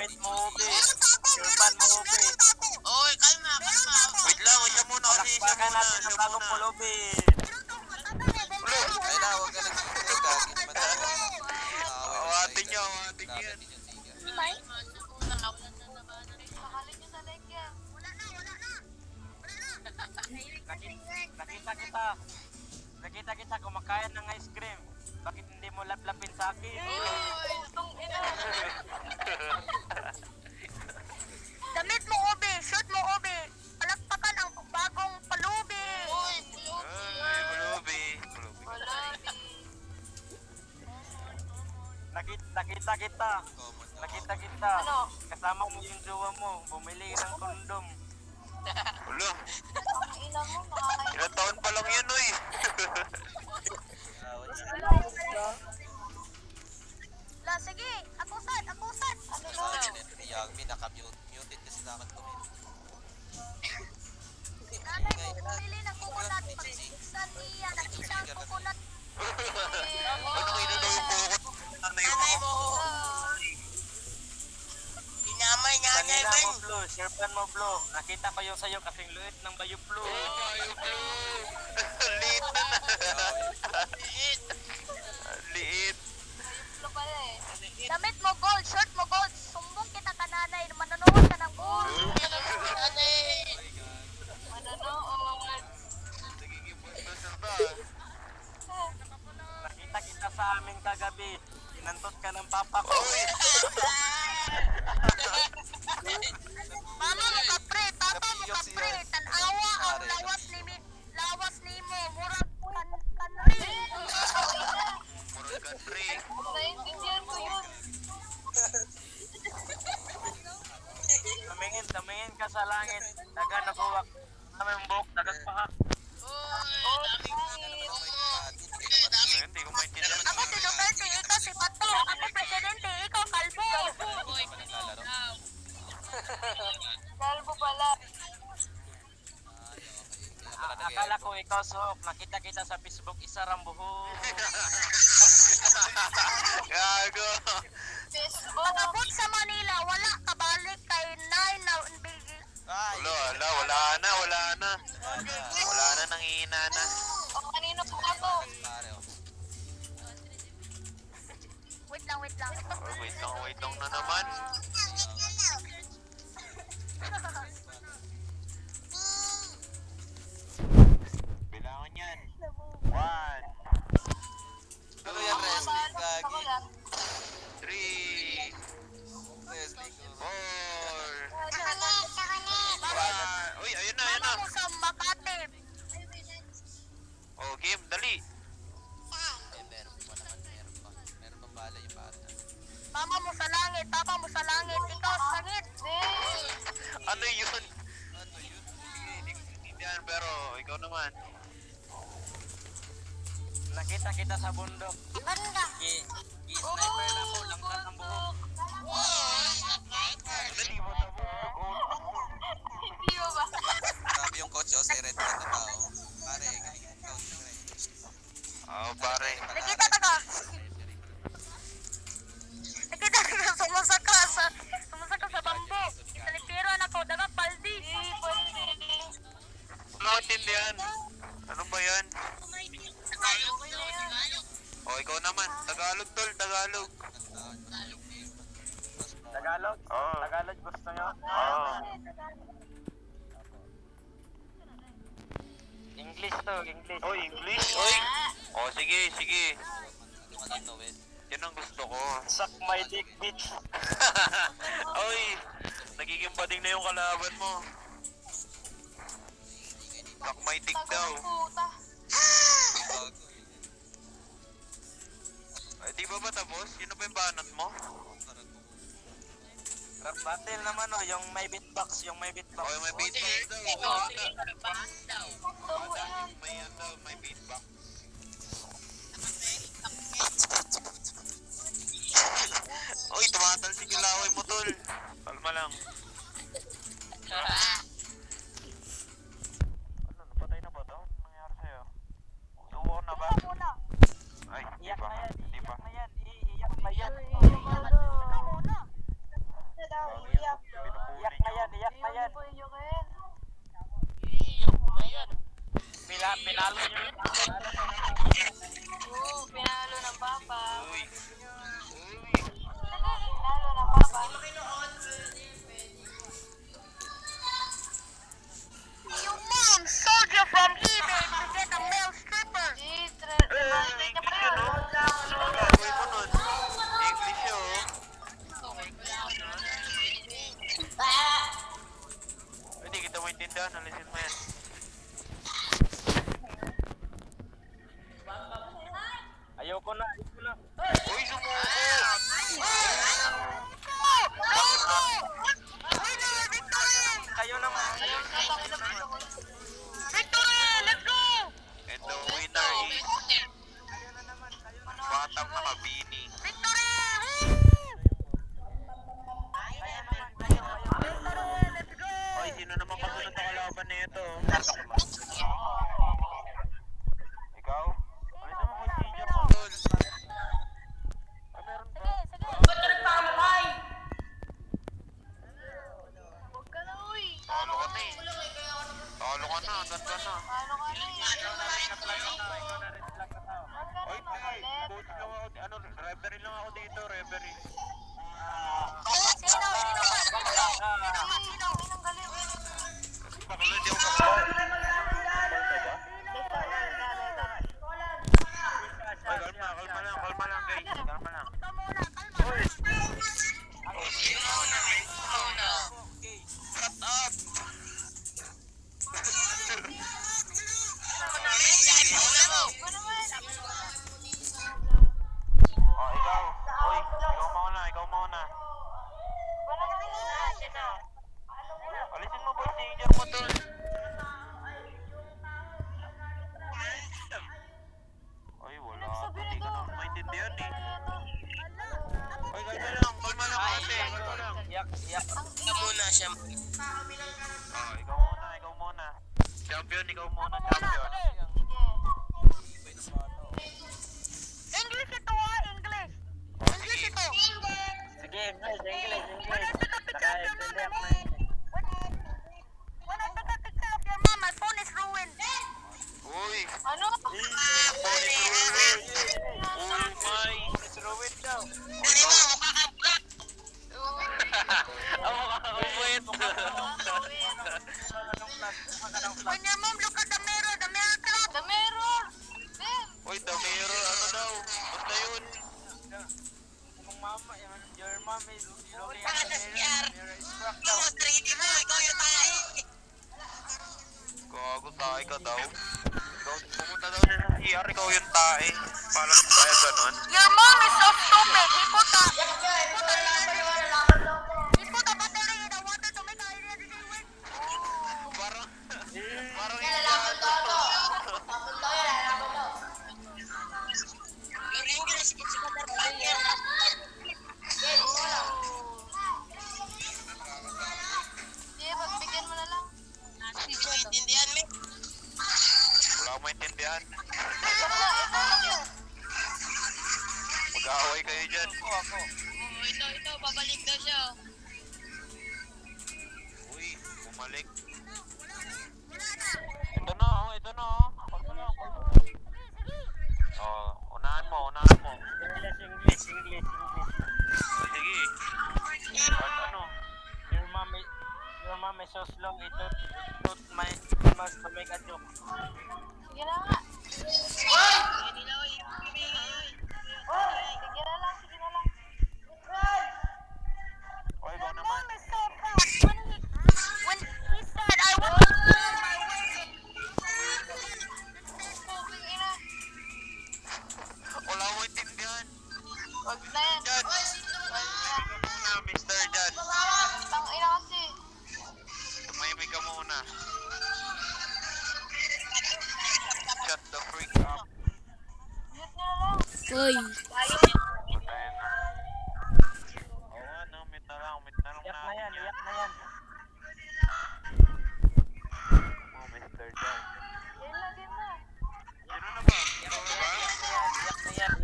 Damit mo, Obi. Sirpan mo, Obi. Oy, kalma. Wait lang, siya muna kasi, siya Palakpakan muna, natin siya ang bagong muna. pool, Obi. Ay na, huwag ka nagkagagi naman tayo. Awatin niyo yan. Nakita kita kumakain ng ice cream. Bakit hindi mo laplapin sa akin? Damit mo, Obi. Shoot mo, Obi. Palakpakan ang bagong palubi. Ay, bulubi. Nakita kita. Nakita kita. Kasama mo yung jowa mo. Bumili ng kondom. Ulo, Ang ina mo, nakakain. ilang taon pa lang yun, oy. La, sige. Akusat. Ano ba? Yagmi, naka-muted kasi dapat kumin. Nanay mo, bumili ng coconut. Pagsiksan niya, nakita ang coconut. Ano kayo na daw yung bukot? Nanay mo. Dinamay niya, nanay Kanina mo, mo. Blue. Sirpan mo, Blue. Nakita ko yung sayo kasing luit ng Bayo Blue. Liit na na. Liit. Damit mo, gold. Short mo, gold. Sumbong kita ka, nanay. Manonood ka ng gold. Manonood. Nagiging bulldozer ba? Nakita kita sa amin kagabi. Inantot ka ng papa ko. Uy! Mama mo ka, pre. Papa mo ka, pre. Tanawa ang lawas ni mo. Murag kanri. Murag country. Naintindihan ko yun. Tumingin ka sa langit. Daga nabuwak. Kami ang buhok, dagat pahak. Hindi ko maintindihan. Ako si Duterte, ikaw si Pato. Ako presidente, ikaw kalbo. Kalbo pala. Akala ko ikaw sok. Nakita kita sa Facebook, isa rang buhok. Gago. Pagabot sa Manila, wala kabalik kay Nay na bigi. Wala na. Wala na, nangihina na. O kanino po ako? Wait lang. Wait lang na naman. Bilangan yan. 1, Ano yan, wrestling? Gagi. 3, Wrestling ko. 4, Mama 5. Uy, ayun na. mo sa Makati. Oh, game, dali. Meron pa. Meron pa pala yung bata. Mama mo sa langit, papa mo sa langit, ikaw sa sangit. Ano yun? Hindi ko maintindihan, pero ikaw naman. Nakita kita sa bundok. Banda. Sniper na ko, langkat ang buhok. Dali mo na mo. Hindi mo ba? Grabe yung coach, oh, si Red na tao. Pare, galing yung coach mo eh. Oo, pare. Nakita ka. Sumasaka sa bambo. Isalipiro na ko, daga paldi. Ano maintindihan? Ano ba yan? Oh, ikaw naman. Tagalog, tol. Tagalog. Tagalog? Oo. Tagalog gusto nyo? Oo. English to, English. Oh, English? Oy! Oh, sige. Ano, Wes? Yan ang gusto ko. Suck my dick, bitch. Oy! Nagiging bading na yung kalaban mo. Suck my dick daw. Ay, di ba tapos? Yun na ba yung banat mo? Rap battle naman yung may beatbox, Oh, yung may beatbox daw. May beatbox. Uy, tumatalsik yung laway mo, tol. Kalma lang. Ano, napatay na ba to? Anong nangyari sa'yo? Suwa na ba? Ay, di Iyak ba? na yan, Di ba? iyak na yan, iiyak pa yan. Ikaw muna. Pinalo niyo yung Oo, pinalo ng papa. Uy. Pinalo ng papa. Your mom sold you from eBay to get a male stripper. English yun, no? Ano gagawin mo nun? English yun, oh. Hindi kita maintindihan. Alisin mo yan. Ayoko na. Uy, sumuko! Kayo naman. Victory! Let's go! And the winner is Batang Nakabini. Victory! Let's go! Oy, sino naman kasunod na kalaban na ito? Ikaw? Ay, naman kung senior mo. Ay, meron ba? Huwag ka na, uy. Talo ka na eh. Talo ka na, agad ka na. Ano ka na eh? Oy, coach lang ako. Ano, referee lang ako dito, referee. Sino? Bakla, di ako kapal. Ay, kalma lang guys. Kalma lang. Shut up! Oh, ikaw. Oy, ikaw mauna. Alisin mo boy, senior mo tol. Ay, wala. Hindi ka naman maintindihan eh. Oy, kalma lang ate. Kalma lang. Yak. Ikaw muna siya. Oh, ikaw muna. Champion, ikaw muna, champion. English ito English. English ito. Sige, English. When I take a picture of your mom, Naka-extend my ako na. when I take a picture of your mom, my phone is ruined. Uy, Ano? phone is ruined. Oh my. It's ruined daw. Dali mo, kakablock. Ako kakauwit. When your mom look at the mirror clock. The mirror. Uy, the mirror, ano daw? Basta yun. Your mom is looking Saka at sa the CR. mirror is cracked Ikaw, out. 3D mo, ikaw yung tayo. Gago, tae ka daw. Ikaw, pumunta daw siya sa CR, ikaw yung tae. Paano kaya ganon? Your mom is so stupid. He put a battery in the water to make a identity win. Parang Indiano. Your English is super fire. Sige, pagbigyan mo na lang. Hindi ko maintindihan, me. Wala akong maintindihan. Ito lang yun. Mag-aaway kayo dyan. Ito, babalik daw siya. Uy, bumalik. Ito na, oh. Kalma lang. Oh, unahan mo. English. Oh, sige. Ano? Your mom is so slow. It took my must to make a joke. Sige na nga. Hindi na, uy. Sige na lang. Oy, ikaw naman. Mom is so proud. When he said, I want to learn my way. Wala akong maintindihan. Wag na yan. Jan. Ikaw muna, Mr. Jan. Tang ina kasi. Tumahimik ka muna. Shut the freak up. Mute nyo na lang. Uy, Patayin na. Oo nga, no. Meet na lang Yak na natin yan. Oh, Mr. Jan. Yan na. Sino na ba? Ikaw na ba? Yak na yan.